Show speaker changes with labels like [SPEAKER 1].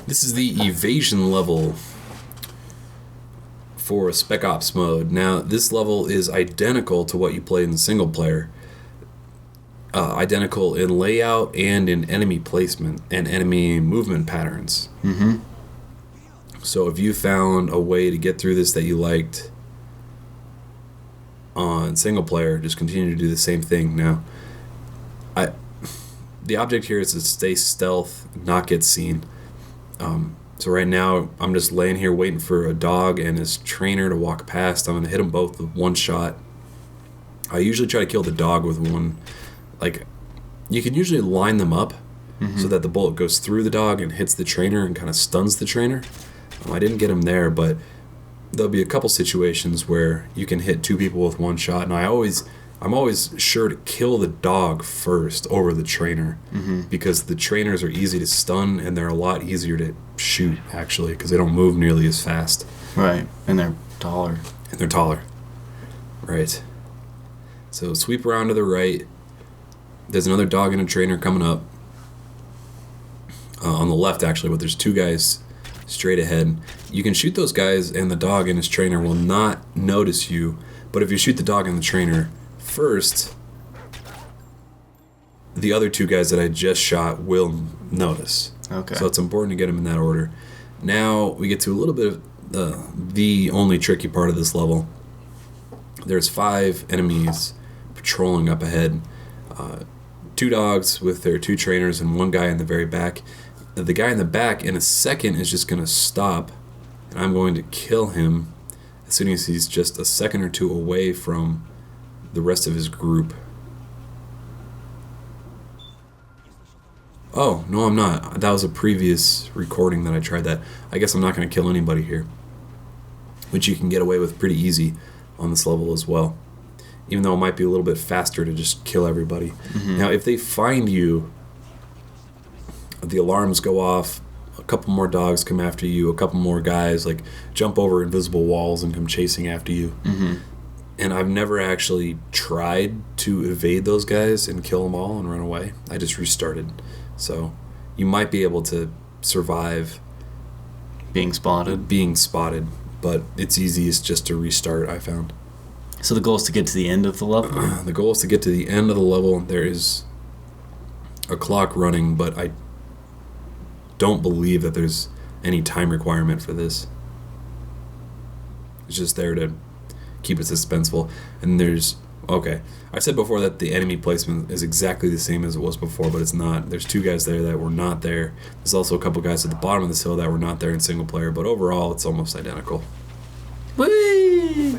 [SPEAKER 1] This is the Evasion level for Spec Ops mode. Now, this level is identical to what you play in the single player. Identical in layout and in enemy placement and enemy movement patterns.
[SPEAKER 2] Mm-hmm.
[SPEAKER 1] So if you found a way to get through this that you liked on single player, just continue to do the same thing. Now, the object here is to stay stealth, not get seen. So right now, I'm just laying here waiting for a dog and his trainer to walk past. I'm going to hit them both with one shot. I usually try to kill the dog with one. Like, you can usually line them up so that the bullet goes through the dog and hits the trainer and kind of stuns the trainer. I didn't get him there, but there'll be a couple situations where you can hit two people with one shot, and I'm always sure to kill the dog first over the trainer because the trainers are easy to stun and they're a lot easier to shoot, actually, because they don't move nearly as fast.
[SPEAKER 2] Right, and they're taller.
[SPEAKER 1] Right. So sweep around to the right. There's another dog and a trainer coming up. On the left, actually, but there's two guys straight ahead. You can shoot those guys, and the dog and his trainer will not notice you. But if you shoot the dog and the trainer first, the other two guys that I just shot will notice.
[SPEAKER 2] Okay.
[SPEAKER 1] So it's important to get them in that order. Now we get to a little bit of the only tricky part of this level. There's 5 enemies patrolling up ahead. 2 dogs with their 2 trainers and 1 guy in the very back. The guy in the back in a second is just going to stop, and I'm going to kill him as soon as he's just a second or 2 away from the rest of his group. Oh, no, I'm not. That was a previous recording that I tried that. I guess I'm not going to kill anybody here, which you can get away with pretty easy on this level as well, even though it might be a little bit faster to just kill everybody. Now, if they find you, the alarms go off, a couple more dogs come after you, a couple more guys like jump over invisible walls and come chasing after you. And I've never actually tried to evade those guys and kill them all and run away. I just restarted. So you might be able to survive
[SPEAKER 2] being spotted,
[SPEAKER 1] but it's easiest just to restart, I found.
[SPEAKER 2] So the goal is to get to the end of the level?
[SPEAKER 1] The goal is to get to the end of the level. There is a clock running, but I don't believe that there's any time requirement for this. It's just there to keep it suspenseful. And I said before that the enemy placement is exactly the same as it was before, but it's not. There's 2 guys there that were not there. There's also a couple guys at the bottom of this hill that were not there in single player, but overall it's almost identical.
[SPEAKER 2] Whee!